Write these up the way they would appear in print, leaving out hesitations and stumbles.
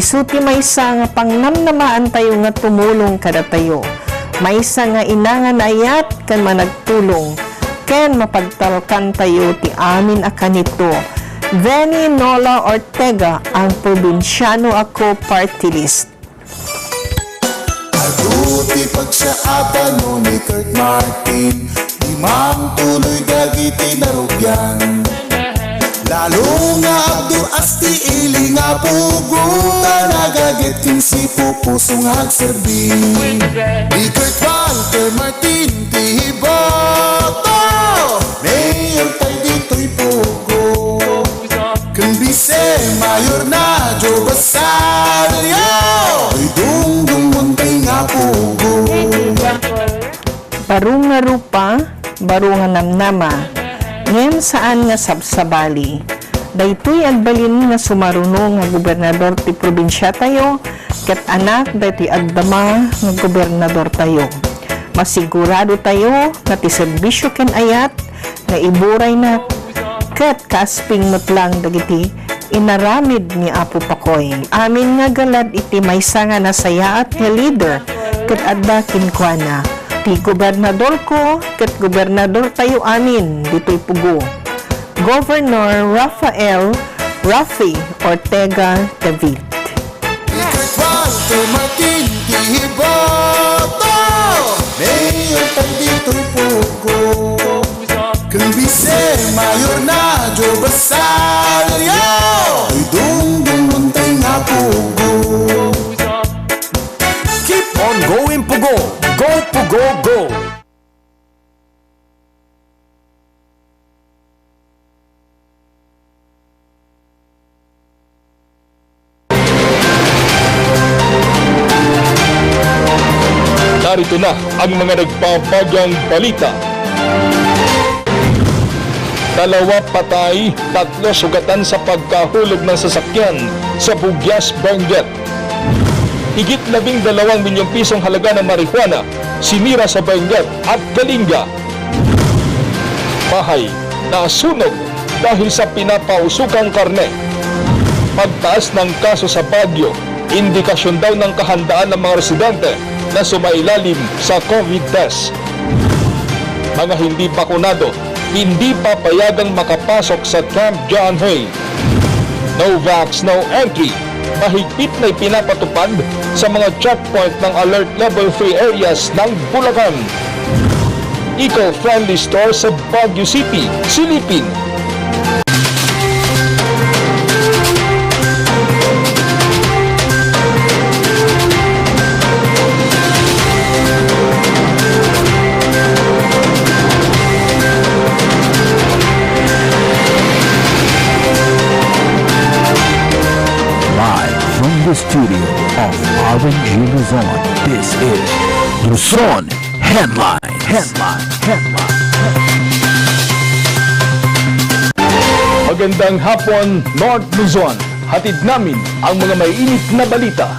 Isuti maysa nga pangnamnamaan tayo nga tumulong kada tayo. Maysa nga inangan ayat kan managtulong. Ken mapagtalkan tayo ti amin akanito. Veni Nola Ortega, ang probinsyano ako party list. Aduti pagsaatan mo ni Kurt Martin, imam tuloy dagiti narugyan. Lalo nga Abdul Asti ili nga pugo, nagagit king si pupuso nga agserbi. Di Kurt Walter Martin tihiboto, mayor tayo dito'y pugo. Kung bise mayor na Joe Basalio, ay dungdung muntay nga pugo. Barong nga rupa, barong nga namnama, ngayon saan nga sabsabali. Daytoy agbalin nga sumaruno nga gobernador ti probinsya tayo, ket anak dayti agdama nga gobernador tayo. Masigurado tayo nga ti serbisyo ken ayat nga iburay na ket kasping mutlang dagiti inaramid ni Apo Pakoy. Amin nga galad iti maysa nga nasayaat nga leader ket adda kinkwana. Ti gobernador ko ket gobernador tayo amin dito'y pugo. Governor Rafael Rafi Ortega David. Kurt Walter Martin tihiboto, mayor tayo dito'y pugo. Kung bise mayor na Joe Basalio, ay dungdung muntay nga pugo. Keep on going, Pugo! Go, Pugo, go! Narito na ang mga nagpapagyang balita. 2 patay, 3 sugatan sa pagkahulog ng sasakyan sa Bugyas, Benguet. Higit 12 milyong pisong halaga ng marijuana sinira sa Benguet at Kalinga. Bahay nasunog dahil sa pinapausukang karne. Pagtaas ng kaso sa Baguio, indikasyon daw ng kahandaan ng mga residente na sumailalim sa COVID test. Mga hindi bakunado, hindi papayagang makapasok sa Camp John Hay. No vax, no entry. Mahigpit na ipinapatupad sa mga checkpoint ng Alert Level 3 areas ng Bulacan. Eco-friendly store sa Baguio City, silipin. From the studio of Orange Luzon, this is Luzon Headlines. Magandang hapon, North Luzon. Hatid namin ang mga may init na balita.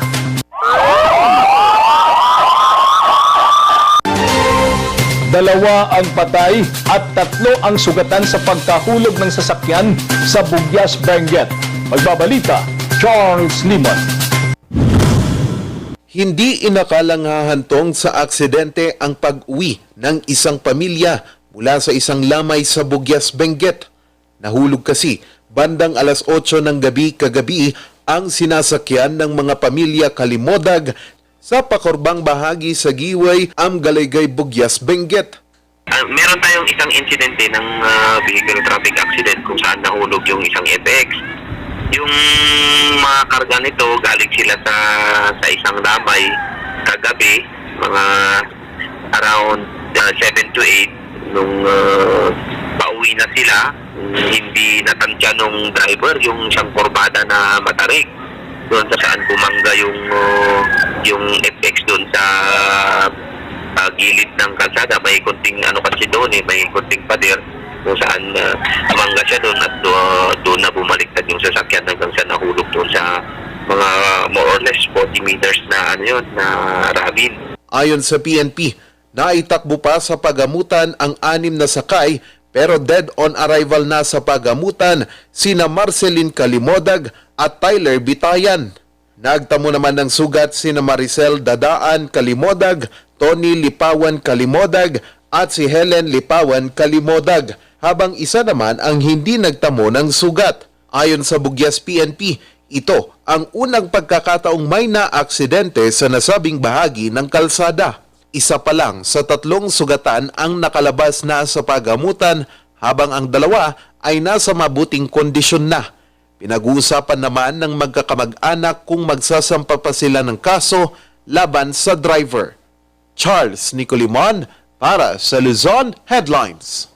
Dalawa ang patay at 3 ang sugatan sa pagkahulog ng sasakyan sa Bugyas, Benguet. Magbabalita, Charles Limon. Hindi inakalang hahantong sa aksidente ang pag-uwi ng isang pamilya mula sa isang lamay sa Bugyas, Benguet. Nahulog kasi bandang alas 8 ng gabi kagabi ang sinasakyan ng mga pamilya Kalimodag sa pakorbang bahagi sa Giway, Amgaligay, Bugyas, Benguet. Meron tayong isang insidente ng vehicle traffic accident kung saan nahulog yung isang FX. Yung mga karga nito, galing sila sa isang lamay kagabi, mga around 7 to 8, nung pauwi na sila, hindi natantya nung driver, yung isang kurbada na matarik, doon sa saan bumangga yung FX doon sa gilid ng kalsada. May kunting kasi doon may kunting pader, kung saan amangga siya doon at doon na bumaliktad yung sasakyan hanggang sa nahulog doon sa mga more or less 40 meters na na ravine. Ayon sa PNP, naitakbo pa sa pagamutan ang 6 na sakay pero dead on arrival na sa pagamutan sina Marceline Kalimodag at Tyler Bitayan. Nagtamo naman ng sugat sina Maricel Dadaan Kalimodag, Tony Lipawan Kalimodag at si Helen Lipawan Kalimodag, habang isa naman ang hindi nagtamo ng sugat. Ayon sa Bugyas PNP, ito ang unang pagkakataong may na-aksidente sa nasabing bahagi ng kalsada. Isa pa lang sa 3 sugatan ang nakalabas na sa pagamutan, habang ang 2 ay nasa mabuting kondisyon na. Pinag-uusapan naman ng magkakamag-anak kung magsasampa pa sila ng kaso laban sa driver. Charles Nicolimon para sa Luzon Headlines.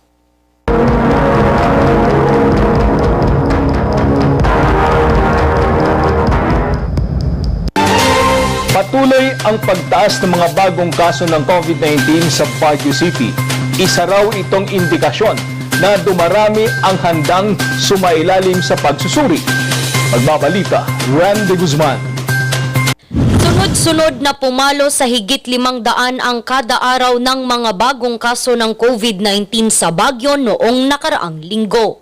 Patuloy ang pagtaas ng mga bagong kaso ng COVID-19 sa Baguio City. Isa raw itong indikasyon na dumarami ang handang sumailalim sa pagsusuri. Magbabalita, Randy Guzman. Sunod-sunod na pumalo sa higit 500 ang kada araw ng mga bagong kaso ng COVID-19 sa Baguio noong nakaraang linggo.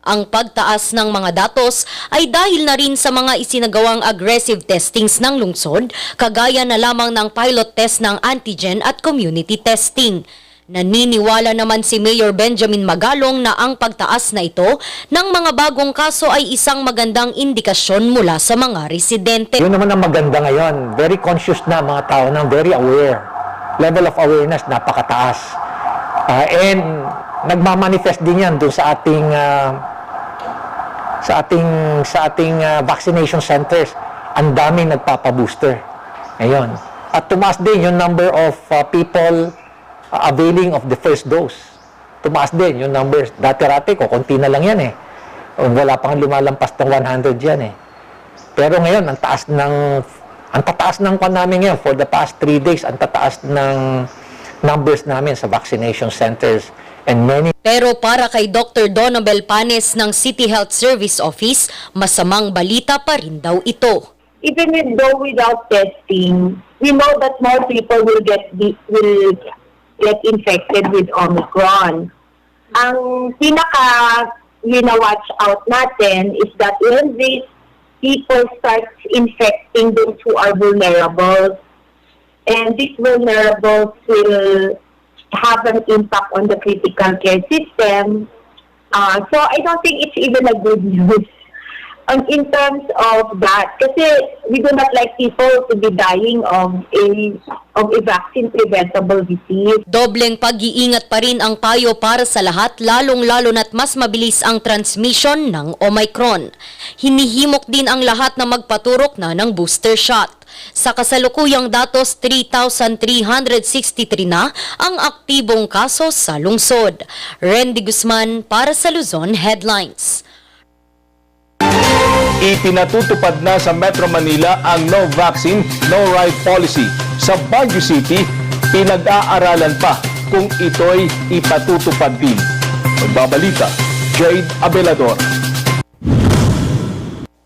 Ang pagtaas ng mga datos ay dahil na rin sa mga isinagawang aggressive testings ng lungsod, kagaya na lamang ng pilot test ng antigen at community testing. Naniniwala naman si Mayor Benjamin Magalong na ang pagtaas na ito ng mga bagong kaso ay isang magandang indikasyon mula sa mga residente. Yun naman ang maganda ngayon. Very conscious na mga tao na, very aware. Level of awareness napakataas. And nagmamanifest din yan doon sa ating vaccination centers. Ang daming nagpapabooster ngayon. At tumaas din yung number of people availing of the first dose. Tumaas din yung numbers. Dati-rati ko, konti na lang yan eh. Wala pang lumalampas ng 100 yan eh. Pero ngayon, ang tataas ng kwan namin ngayon for the past 3 days, ang tataas ng numbers namin sa vaccination centers. And many. Pero para kay Dr. Donabel Panes ng City Health Service Office, masamang balita pa rin daw ito. Even though without testing, we know that more people will get infected with Omicron. Ang pinaka-watch out natin is that when these people start infecting those who are vulnerable, and these vulnerables will have an impact on the critical care system. So I don't think it's even a good news in terms of that. Kasi we do not like people to be dying of a vaccine-preventable disease. Dobleng pag-iingat pa rin ang payo para sa lahat, lalong-lalo na't mas mabilis ang transmission ng Omicron. Hinihimok din ang lahat na magpaturok na ng booster shot. Sa kasalukuyang datos, 3,363 na ang aktibong kaso sa lungsod. Randy Guzman para sa Luzon Headlines. Ipinatutupad na sa Metro Manila ang no vaccine, no ride policy. Sa Baguio City, pinag-aaralan pa kung ito'y ipatutupad din. Magbabalita, Jade Abelador.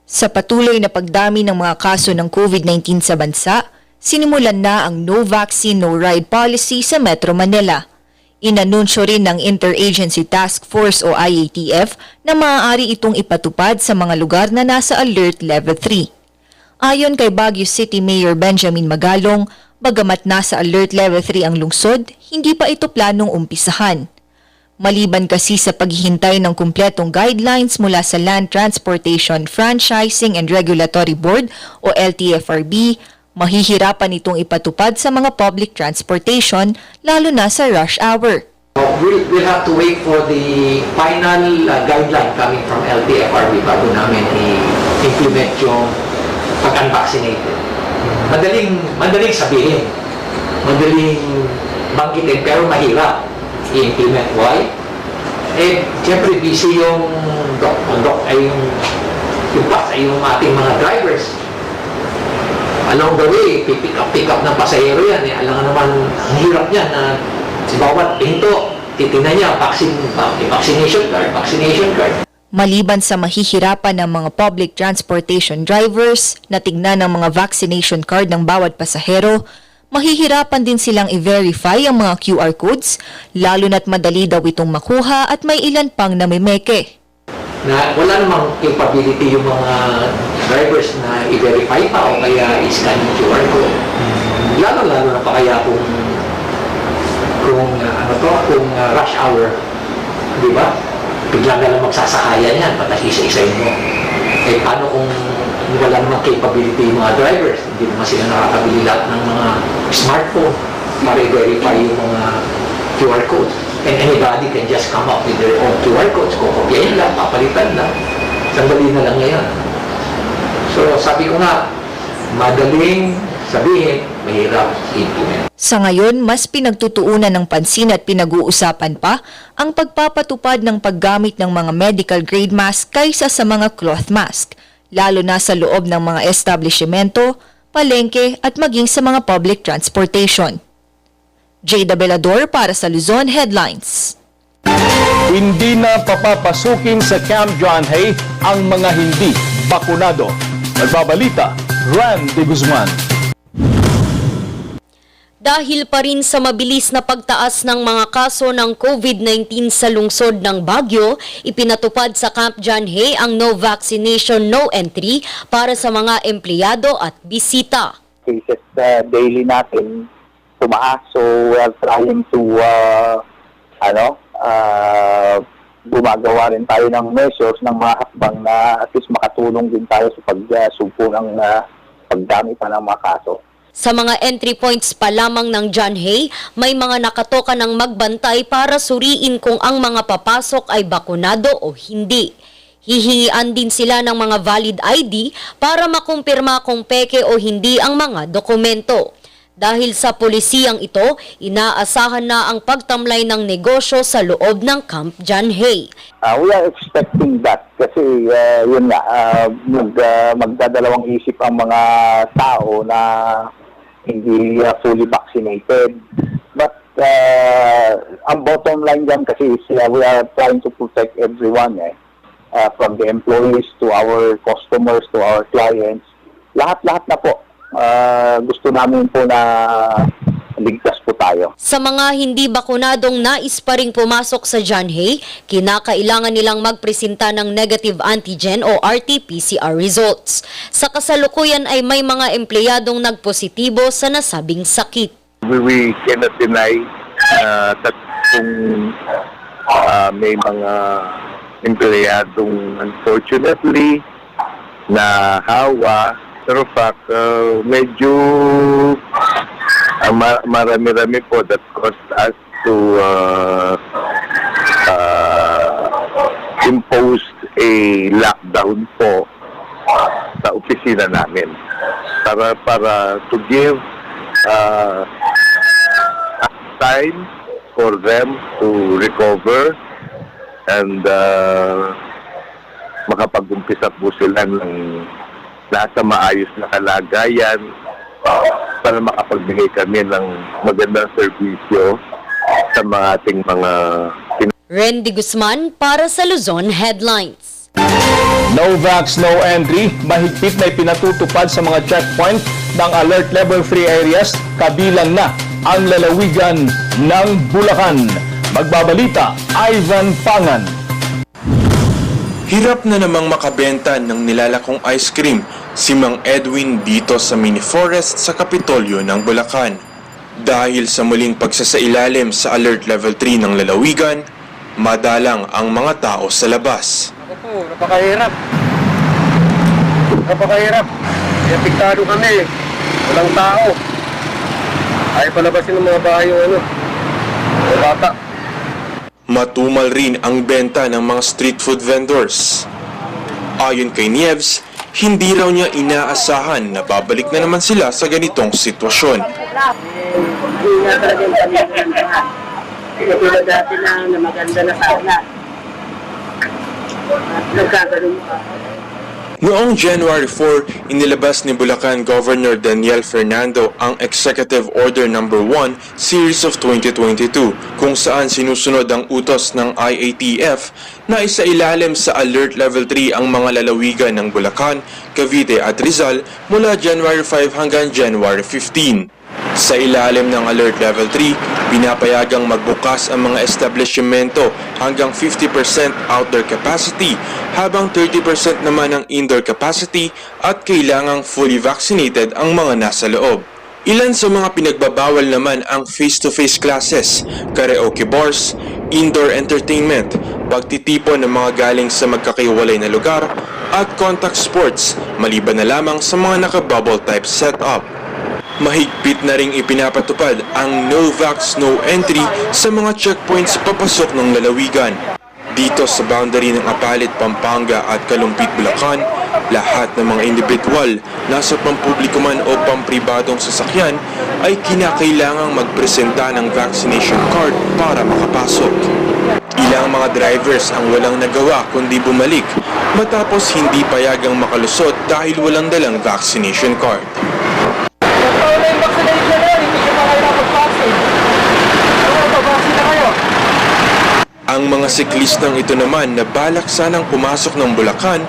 Sa patuloy na pagdami ng mga kaso ng COVID-19 sa bansa, sinimulan na ang no vaccine, no ride policy sa Metro Manila. Inanunsyo rin ng Interagency Task Force o IATF na maaari itong ipatupad sa mga lugar na nasa Alert Level 3. Ayon kay Baguio City Mayor Benjamin Magalong, bagamat nasa Alert Level 3 ang lungsod, hindi pa ito planong umpisahan. Maliban kasi sa paghihintay ng kumpletong guidelines mula sa Land Transportation Franchising and Regulatory Board o LTFRB, mahihirapan itong ipatupad sa mga public transportation lalo na sa rush hour. We'll have to wait for the final guideline coming from LTFRB bago namin i-implement yung pag-unvaccinated. Madaling sabihin, madaling banggitin, pero mahirap i-implement. Why? Siyempre busy yung bus ay yung ating mga drivers. Along the way, pick up ng pasahero yan. Alam nga naman, ang hirap niya na si bawat pinto, titingnan niya, vaccination card. Maliban sa mahihirapan ng mga public transportation drivers na tignan ng mga vaccination card ng bawat pasahero, mahihirapan din silang i-verify ang mga QR codes, lalo na't madali daw itong makuha at may ilan pang namimeke. na wala namang capability yung mga drivers na i-verify pa o kaya i-scan yung QR code. Lalo-lalo na pa kaya kung rush hour, di ba? Bigla ka lang magsasakayan yan, patas isa-isayin mo. Eh, paano kung wala namang capability yung mga drivers? Hindi naman sila nakakabili lahat ng mga smartphone para i-verify yung mga QR codes. And anybody can just come up with their own QR codes. Kukopyahin lang, papalitan lang. Sandali na lang ngayon. So, sabi ko nga, madaling sabihin, mahirap implement. Sa ngayon, mas pinagtutuunan ng pansin at pinag-uusapan pa ang pagpapatupad ng paggamit ng mga medical grade mask kaysa sa mga cloth mask, lalo na sa loob ng mga establishmento, palengke at maging sa mga public transportation. Jada Belador para sa Luzon Headlines. Hindi na papapasukin sa Camp John Hay ang mga hindi bakunado. Nagbabalita, Randy Guzman. Dahil pa rin sa mabilis na pagtaas ng mga kaso ng COVID-19 sa lungsod ng Baguio, ipinatupad sa Camp John Hay ang no vaccination, no entry para sa mga empleyado at bisita. Cases daily natin tumaas, so we are trying to gumagawa rin tayo ng measures ng mga hakbang na at least makatulong din tayo sa pagsugpo ng pagdami pa ng mga kaso. Sa mga entry points pa lamang ng John Hay, may mga nakatoka ng magbantay para suriin kung ang mga papasok ay bakunado o hindi. Hihingian din sila ng mga valid ID para makumpirma kung peke o hindi ang mga dokumento. Dahil sa polisiyang ito, inaasahan na ang pagtamlay ng negosyo sa loob ng Camp John Hay. We are expecting that kasi yun nga, magdadalawang isip ang mga tao na hindi fully vaccinated. But ang bottom line dyan kasi is we are trying to protect everyone, from the employees to our customers to our clients. Lahat-lahat na po. Gusto namin po na ligtas po tayo. Sa mga hindi bakunadong nais pa ring pumasok sa John Hay, kinakailangan nilang magpresenta ng negative antigen o RT-PCR results. Sa kasalukuyan ay may mga empleyadong nagpositibo sa nasabing sakit. We cannot deny that kung may mga empleyadong unfortunately na hawa, pero fact, medyo marami-rami po that caused us to impose a lockdown po sa opisina namin para to give time for them to recover and makapag-umpisa po sila ng nasa maayos na kalagayan para makapagbigay kami ng magandang serbisyo sa mga ating mga Randy Guzman para sa Luzon Headlines. No vax, no entry, mahigpit na ipinatutupad sa mga checkpoint ng Alert Level 3 areas, kabilang na ang lalawigan ng Bulacan. Magbabalita, Ivan Pangan. Hirap na namang makabenta ng nilalakong ice cream si Mang Edwin dito sa mini forest sa Kapitolyo ng Bulacan. Dahil sa muling pagsasailalim sa Alert Level 3 ng lalawigan, madalang ang mga tao sa labas. Ako po, napakahirap. Napakahirap. Apektado kami. Walang tao. Ayaw palabasin ng mga bahay yung bata. Matumal rin ang benta ng mga street food vendors. Ayon kay Nieves, hindi raw niya inaasahan na babalik na naman sila sa ganitong sitwasyon. Hindi nga talaga yung pamilya. Katulad dati na maganda na sana. Nagkakaroon pa. Noong January 4, inilabas ni Bulacan Governor Daniel Fernando ang Executive Order No. 1 Series of 2022 kung saan sinusunod ang utos ng IATF na isailalim sa Alert Level 3 ang mga lalawigan ng Bulacan, Cavite at Rizal mula January 5 hanggang January 15. Sa ilalim ng Alert Level 3, pinapayagang magbukas ang mga establishmento hanggang 50% outdoor capacity habang 30% naman ang indoor capacity at kailangang fully vaccinated ang mga nasa loob. Ilan sa mga pinagbabawal naman ang face-to-face classes, karaoke bars, indoor entertainment, pagtitipon ng mga galing sa magkakaiwalay na lugar, at contact sports, maliban na lamang sa mga naka-bubble type setup. Mahigpit na ring ipinapatupad ang no vax, no entry sa mga checkpoints papasok ng lalawigan. Dito sa boundary ng Apalit, Pampanga at Kalumpit, Bulacan, lahat ng mga individual, nasa pampubliko man o pampribadong sasakyan, ay kinakailangang magpresenta ng vaccination card para makapasok. Ilang mga drivers ang walang nagawa kundi bumalik matapos hindi payagang makalusot dahil walang dalang vaccination card. Ang mga siklistang ito naman na balak sanang pumasok ng Bulacan,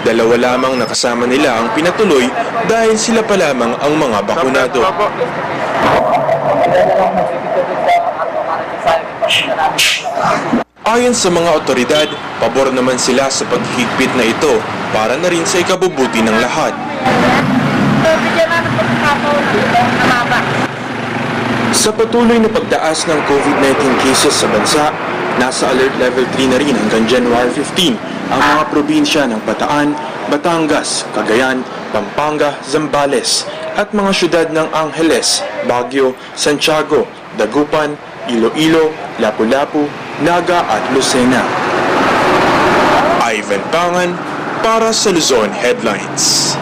dalawa lamang nakasama nila ang pinatuloy dahil sila pa lamang ang mga bakunado. Ayon sa mga otoridad, pabor naman sila sa paghigpit na ito para na rin sa ikabubuti ng lahat. Sa patuloy na pagtaas ng COVID-19 cases sa bansa, nasa Alert Level 3 na rin hanggang January 15 ang mga probinsya ng Bataan, Batangas, Cagayan, Pampanga, Zambales at mga syudad ng Angeles, Baguio, Santiago, Dagupan, Iloilo, Lapu-Lapu, Naga at Lucena. Ivan Pangan para sa Luzon Headlines.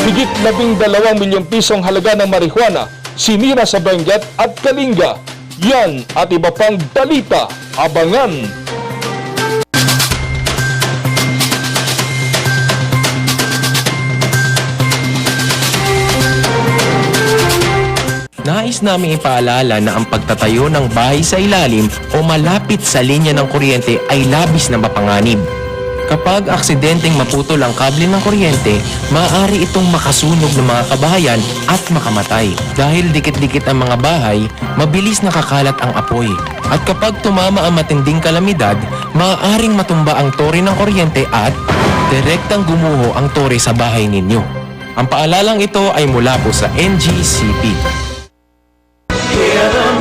Higit 12 milyong pisong halaga ng marijuana sinira sa Benguet at Kalinga. Yan at iba pang balita. Abangan! Nais naming ipaalala na ang pagtatayo ng bahay sa ilalim o malapit sa linya ng kuryente ay labis na mapanganib. Kapag aksidenteng maputol ang kable ng kuryente, maaari itong makasunog ng mga kabahayan at makamatay. Dahil dikit-dikit ang mga bahay, mabilis nakakalat ang apoy. At kapag tumama ang matinding kalamidad, maaaring matumba ang tore ng kuryente at direktang gumuho ang tore sa bahay ninyo. Ang paalalang ito ay mula po sa NGCP. Hear the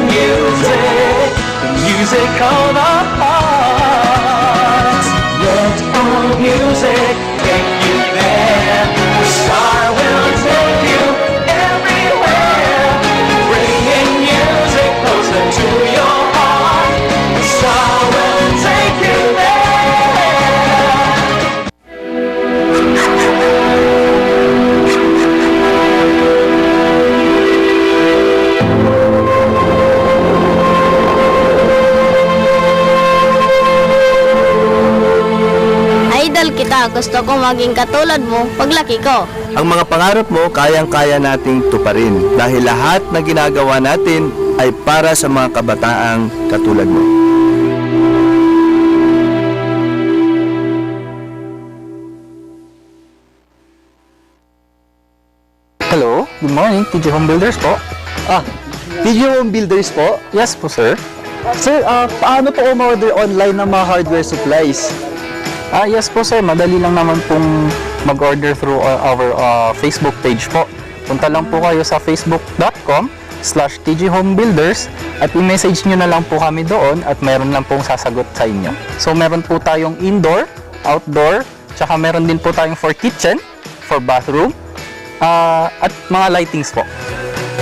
music of our hearts. Let all music get you there. The star will take you everywhere, bringing music closer to your heart. The star will take you there. Idol kita, gusto ko maging katulad mo paglaki ko. Ang mga pangarap mo, kayang-kaya nating tuparin dahil lahat na ginagawa natin ay para sa mga kabataang katulad mo. Hello, good morning, TG Home Builders po. TG Home Builders po? Yes po, sir. Sir, paano po umorder online ng mga hardware supplies? Yes po, sir. Madali lang naman pong mag-order through our Facebook page po. Punta lang po kayo sa facebook.com/tghomebuilders at i-message nyo na lang po kami doon at meron lang pong sasagot sa inyo. So, meron po tayong indoor, outdoor, tsaka meron din po tayong for kitchen, for bathroom, at mga lightings po.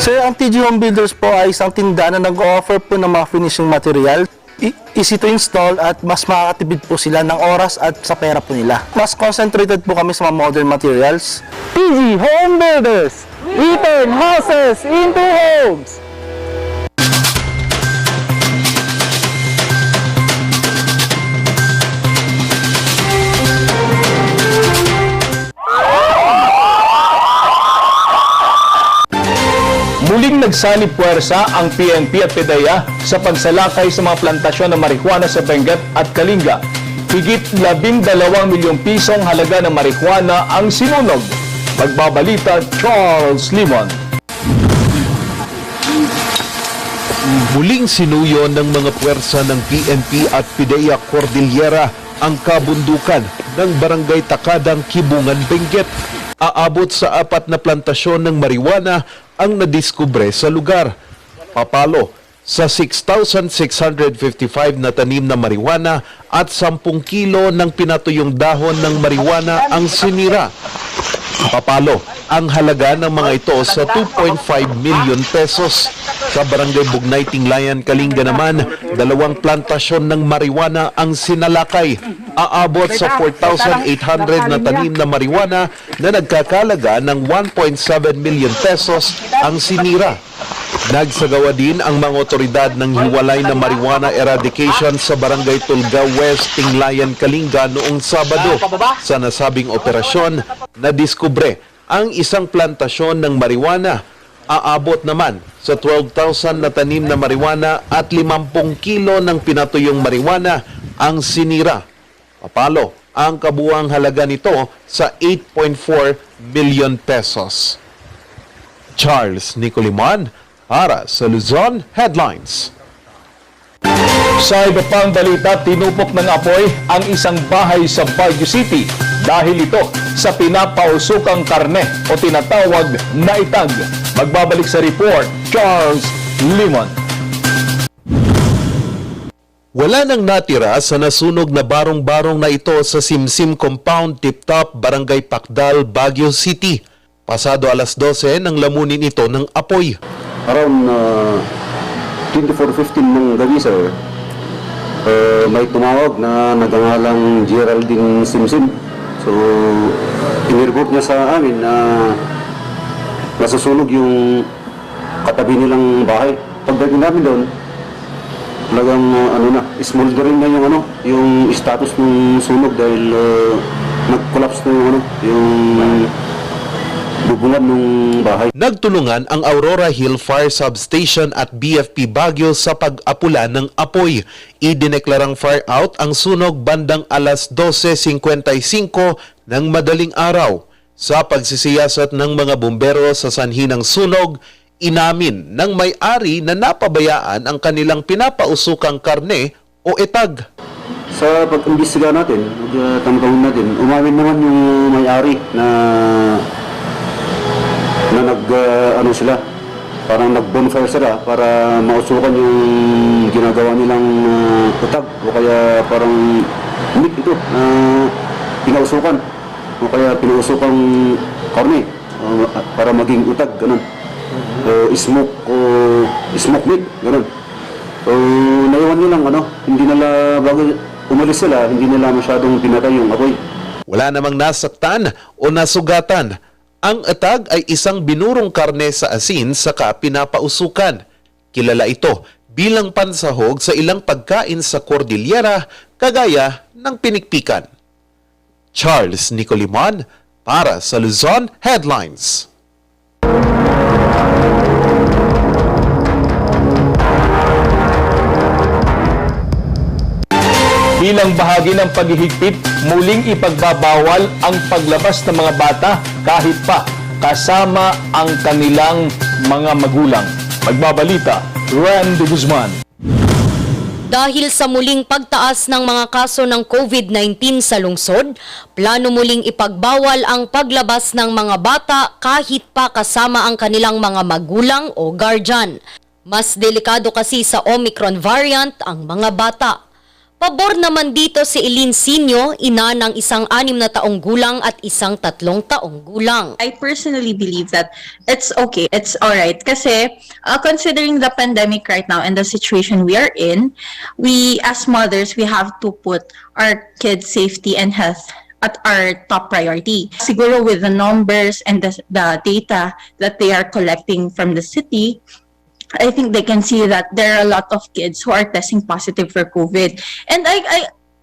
Sir, ang TG Home Builders po ay isang tindahan na nag-offer po ng mga finishing material. Easy to install at mas makakatipid po sila ng oras at sa pera po nila. Mas concentrated po kami sa mga modern materials. TG Home Builders! We turn houses into homes! Muling nagsalip puwersa ang PNP at PDEA sa pagsalakay sa mga plantasyon ng marijuana sa Benguet at Kalinga. Higit 12 milyong pisong halaga ng marijuana ang sinunog. Magbabalita Charles Limon. Muling sinuyo ng mga puwersa ng PNP at PIDEA Cordillera ang kabundukan ng Barangay Takadang, Kibungan, Benguet. Aabot sa 4 na plantasyon ng marijuana ang nadiskubre sa lugar. Papalo sa 6,655 na tanim na marijuana at 10 kilo ng pinatuyong dahon ng marijuana ang sinira. Papalo ang halaga ng mga ito sa 2.5 million pesos. Sa Barangay Bugnay, Tinglayan, Kalinga naman, 2 plantasyon ng marijuana ang sinalakay. Aabot sa 4,800 na tanim na marijuana na nagkakalaga ng 1.7 million pesos ang sinira. Nagsagawa din ang mga otoridad ng hiwalay na marijuana eradication sa Barangay Tulga West, Tinglayan, Kalinga noong Sabado. Sa nasabing operasyon, nadiskubre ang 1 plantasyon ng marijuana. Aabot naman sa 12,000 na tanim na marijuana at 50 kilo ng pinatuyong marijuana ang sinira. Papalo ang kabuuang halaga nito sa 8.4 million pesos. Charles Nicoliman para sa Luzon Headlines. Sa iba pang balita, tinupok ng apoy ang isang bahay sa Baguio City dahil ito sa pinapausukang karne o tinatawag na itag. Magbabalik sa report, Charles Limon. Wala nang natira sa nasunog na barong-barong na ito sa Simsim Compound, Tip-Top, Barangay Pakdal, Baguio City. Pasado alas 12 nang lamunin ito ng apoy. Around 24:15 ng gabi, sir, may tumawag na nagangalang Geraldine Simsim. So, inireport niya sa amin na nasusunog yung katabi nilang bahay. Pagdating namin doon, talagang smoldering na yung status ng sunog dahil nag-collapse na yung bubungan ng bahay. Nagtulungan ang Aurora Hill Fire Substation at BFP Baguio sa pag-apula ng apoy. Idineklarang fire out ang sunog bandang alas 12:55 ng madaling araw. Sa pagsisiyasat ng mga bumbero sa sanhi ng sunog, inamin ng may-ari na napabayaan ang kanilang pinapausukang karne o etag. Sa pag-imbestiga natin, tamtawin natin, umamin naman yung may-ari na sila, parang nag-bonfire sila para mausukan yung ginagawa nilang utag o kaya parang meat ito na pinausukan o kaya pinausukan karne para maging utag, ganun. Smoke meat, ganun. So, naiwan nilang hindi nila, bago umalis sila, hindi nila masyadong pinatay yung apoy. Wala namang nasaktan o nasugatan. Ang etag ay isang binurong karne sa asin saka pinapausukan. Kilala ito bilang pansahog sa ilang pagkain sa Cordillera kagaya ng pinikpikan. Charles Nicoliman para sa Luzon Headlines. Bilang bahagi ng paghihigpit, muling ipagbabawal ang paglabas ng mga bata kahit pa kasama ang kanilang mga magulang. Magbabalita, Randy Guzman. Dahil sa muling pagtaas ng mga kaso ng COVID-19 sa lungsod, plano muling ipagbawal ang paglabas ng mga bata kahit pa kasama ang kanilang mga magulang o guardian. Mas delikado kasi sa Omicron variant ang mga bata. Pabor naman dito si Eileen Sinyo, ina ng isang 6 na taong gulang at isang 3 taong gulang. I personally believe that it's okay, it's alright. Kasi considering the pandemic right now and the situation we are in, we as mothers, we have to put our kids' safety and health at our top priority. Siguro with the numbers and the data that they are collecting from the city, I think they can see that there are a lot of kids who are testing positive for COVID. And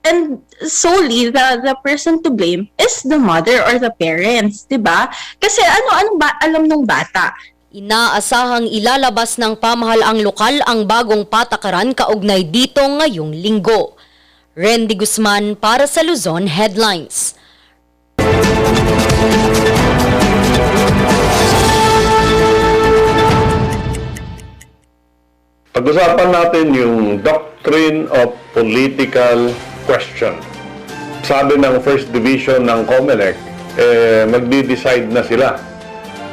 and solely the person to blame is the mother or the parents, 'di ba? Kasi ano ba alam ng bata? Inaasahang ilalabas ng pamahalaang lokal ang bagong patakaran kaugnay dito ngayong linggo. Randy Guzman para sa Luzon Headlines. Pag-usapan natin yung doctrine of political question. Sabi ng First Division ng COMELEC, magdi-decide na sila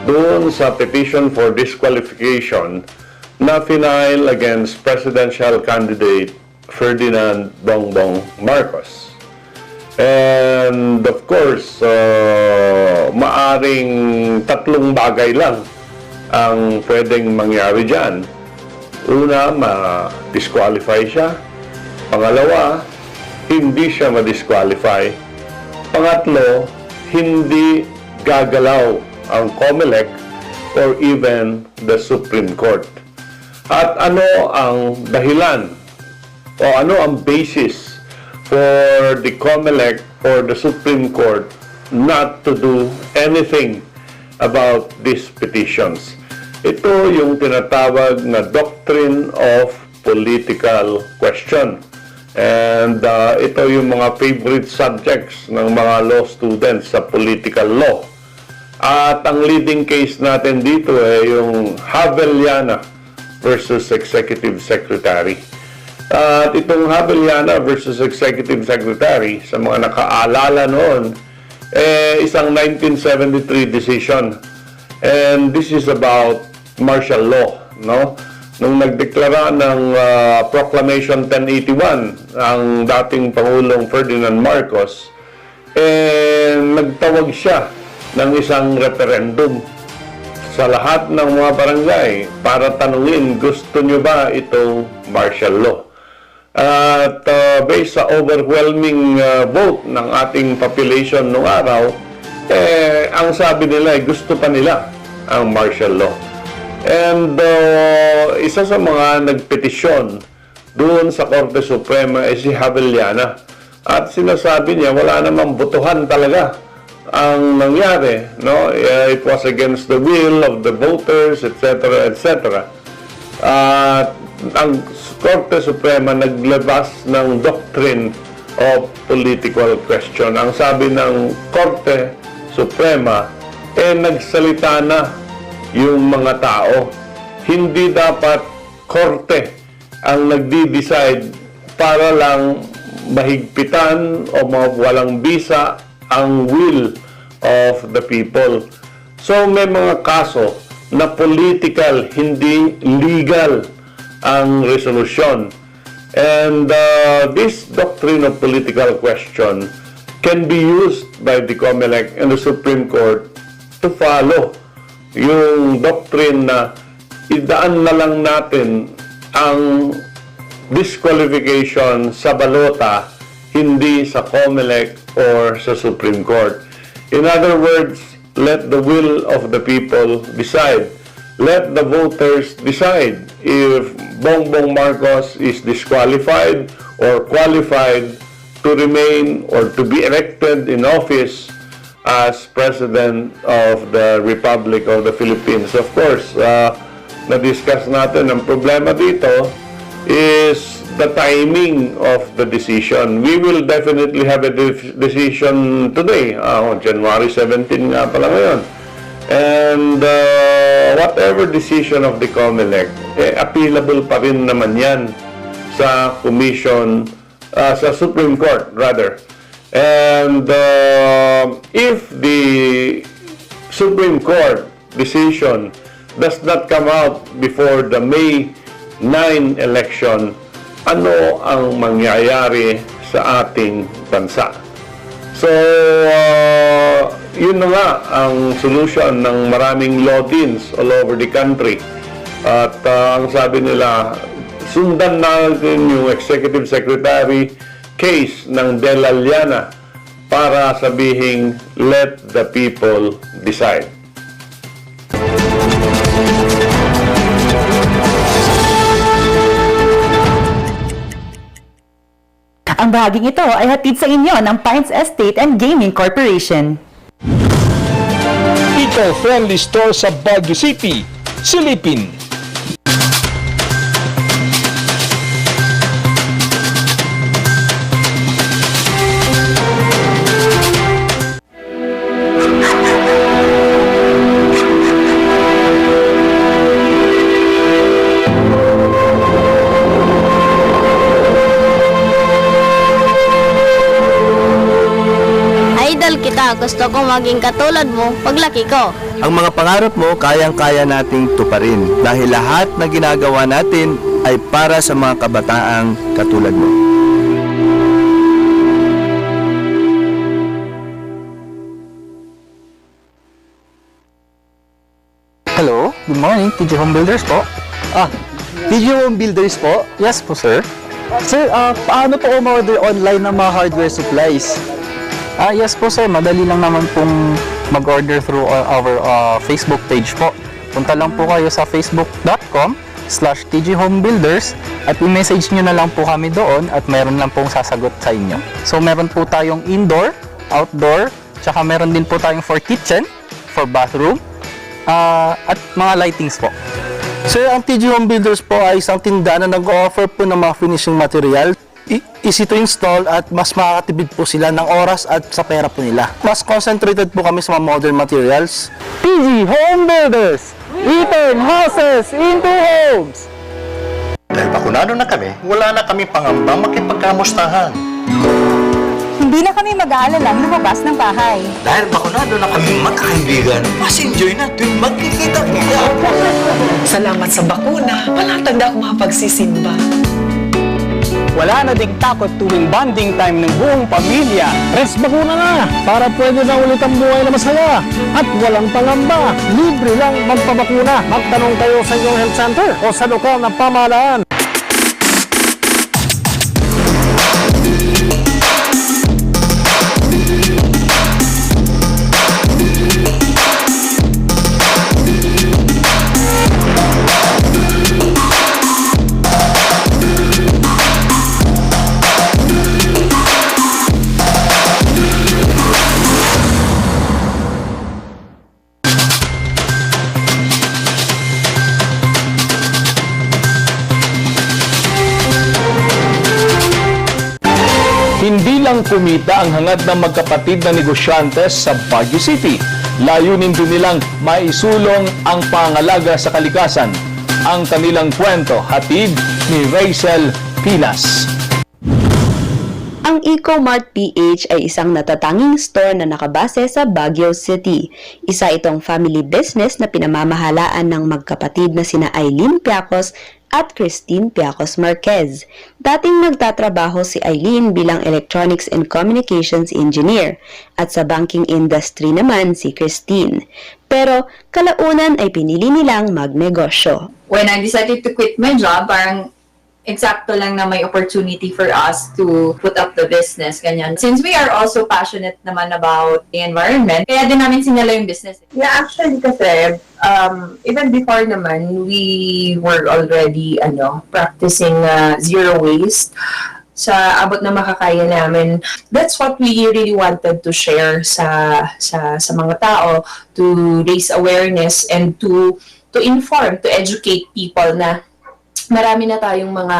doon sa petition for disqualification na final against presidential candidate Ferdinand Bongbong Marcos. And of course, maaring tatlong bagay lang ang pwedeng mangyari dyan. Una, ma-disqualify siya. Pangalawa, hindi siya ma-disqualify. Pangatlo, hindi gagalaw ang COMELEC or even the Supreme Court. At ano ang dahilan o ano ang basis for the COMELEC or the Supreme Court not to do anything about these petitions? Ito yung tinatawag na doctrine of political question. And ito yung mga favorite subjects ng mga law students sa political law. At ang leading case natin dito ay yung Haveliana versus Executive Secretary. At itong Haveliana versus Executive Secretary, sa mga nakaalala noon, isang 1973 decision. And this is about martial law, no? Nung nagdeklara ng Proclamation 1081 ang dating Pangulong Ferdinand Marcos, nagtawag siya ng isang referendum sa lahat ng mga barangay para tanungin, gusto nyo ba itong martial law? At based sa overwhelming vote ng ating population noong araw, ang sabi nila ay gusto pa nila ang martial law. And isa sa mga nagpetisyon doon sa Korte Suprema ay si Haveliana. At sinasabi niya wala namang botohan talaga ang nangyari, no? It was against the will of the voters, etc., etc. At ang Korte Suprema naglabas ng doctrine of political question. Ang sabi ng Korte Suprema, nagsalita na yung mga tao. Hindi dapat korte ang nagdi-decide para lang mahigpitan o walang bisa ang will of the people. So may mga kaso na political, hindi legal ang resolution. And this doctrine of political question can be used by the COMELEC and the Supreme Court to follow yung doctrine na idaan na lang natin ang disqualification sa balota, hindi sa COMELEC or sa Supreme Court. In other words, let the will of the people decide. Let the voters decide if Bongbong Marcos is disqualified or qualified to remain or to be elected in office as President of the Republic of the Philippines. Of course, na-discuss natin, ang problema dito is the timing of the decision. We will definitely have a decision today. January 17 nga pala ngayon. And whatever decision of the COMELEC, appealable pa rin naman yan sa Commission, sa Supreme Court, rather. And if the Supreme Court decision does not come out before the May 9 election, ano ang mangyayari sa ating bansa? So, yun na nga ang solution ng maraming law deans all over the country. At ang sabi nila, sundan natin yung Executive Secretary case ng Dela Liana para sabihing let the people decide. Ang bahaging ito ay hatid sa inyo ng Pines Estate and Gaming Corporation. Eco-friendly store sa Baguio City, Silipin. Sana gusto ko maging katulad mo paglaki ko. Ang mga pangarap mo kayang-kaya nating tuparin dahil lahat na ginagawa natin ay para sa mga kabataang katulad mo. Hello, good morning, TG Home Builders po. TG Home Builders po? Yes po, sir. Sir, paano po umorder online ng mga hardware supplies? Yes po, sir. Madali lang naman pong mag-order through our Facebook page po. Punta lang po kayo sa facebook.com/tghomebuilders at i-message nyo na lang po kami doon at meron lang pong sasagot sa inyo. So, meron po tayong indoor, outdoor, tsaka meron din po tayong for kitchen, for bathroom, at mga lightings po. Sir, ang TG Home Builders po ay isang tindahan na nag-offer po ng mga finishing material. Easy to install at mas makakatipid po sila ng oras at sa pera po nila. Mas concentrated po kami sa mga modern materials. TG Home Builders! We turn houses into homes! Dahil bakunado na kami, wala na kami pangambang makipagkamustahan. Hindi na kami mag-aalalang lumabas ng bahay. Dahil bakunado na kami magkakaibigan, mas enjoy na tuwing magkikita-kita. Salamat sa bakuna, palatag na ako makapagsisimba. Wala na ding takot tuwing bonding time ng buong pamilya. Rest bakuna na para pwede na ulit ang buhay na masaya. At walang pangamba, libre lang magpabakuna. Magtanong kayo sa inyong health center o sa lokal na pamahalaan. Hindi lang kumita ang hangad ng magkapatid na negosyante sa Baguio City. Layunin din nilang maisulong ang pangalaga sa kalikasan. Ang kanilang kwento hatid ni Rachel Pilas. Ang Ecomart PH ay isang natatanging store na nakabase sa Baguio City. Isa itong family business na pinamamahalaan ng magkapatid na sina Eileen Piacos at Christine Piacos Marquez. Dating nagtatrabaho si Eileen bilang Electronics and Communications Engineer at sa banking industry naman si Christine. Pero kalaunan ay pinili nilang magnegosyo. When I decided to quit my job, parang eksakto lang na may opportunity for us to put up the business, ganyan. Since we are also passionate naman about the environment, kaya din namin sinala yung business. Yeah, actually kasi, even before naman, we were already practicing zero waste sa abot na makakaya namin. That's what we really wanted to share sa mga tao, to raise awareness and to inform, to educate people na marami na tayong mga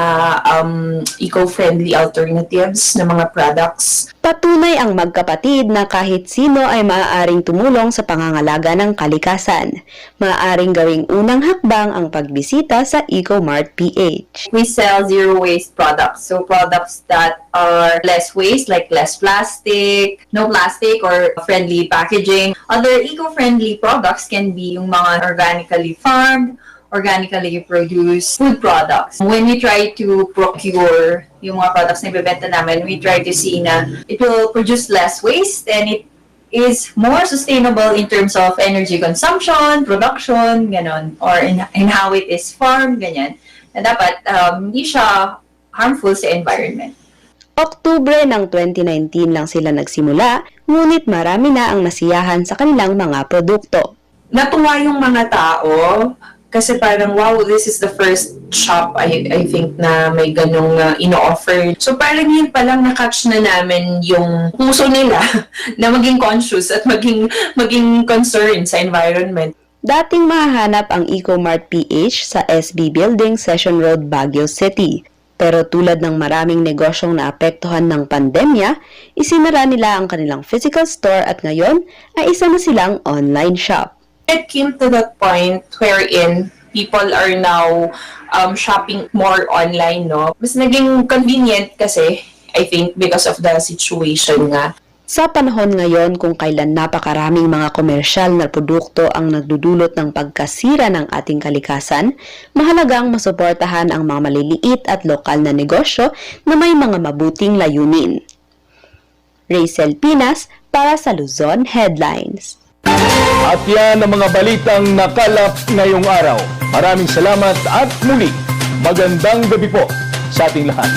eco-friendly alternatives na mga products. Patunay ang magkapatid na kahit sino ay maaaring tumulong sa pangangalaga ng kalikasan. Maaaring gawing unang hakbang ang pagbisita sa Ecomart PH. We sell zero waste products. So products that are less waste, like less plastic, no plastic or friendly packaging. Other eco-friendly products can be yung mga organically farmed, organically produced food products. When we try to procure yung mga products na ibebenta namin, we try to see na it will produce less waste and it is more sustainable in terms of energy consumption, production, ganon, or in how it is farmed, ganyan. Na dapat hindi siya harmful sa environment. Oktubre ng 2019 lang sila nagsimula, ngunit marami na ang nasiyahan sa kanilang mga produkto. Natuwa yung mga tao kasi parang, wow, this is the first shop, I think, na may ganong ino-offer. So parang yun palang na-catch na namin yung puso nila na maging conscious at maging concerned sa environment. Dating mahahanap ang Ecomart PH sa SB Building, Session Road, Baguio City. Pero tulad ng maraming negosyong naapektuhan ng pandemya, isinara nila ang kanilang physical store at ngayon ay isa na silang online shop. It came to that point wherein people are now shopping more online, no? Mas naging convenient kasi, I think, because of the situation nga. Sa panahon ngayon kung kailan napakaraming mga komersyal na produkto ang nagdudulot ng pagkasira ng ating kalikasan, mahalagang masuportahan ang mga maliliit at lokal na negosyo na may mga mabuting layunin. Rachel Pinas para sa Luzon Headlines. At yan ang mga balitang nakalap ngayong araw. Maraming salamat at muli, magandang gabi po sa ating lahat.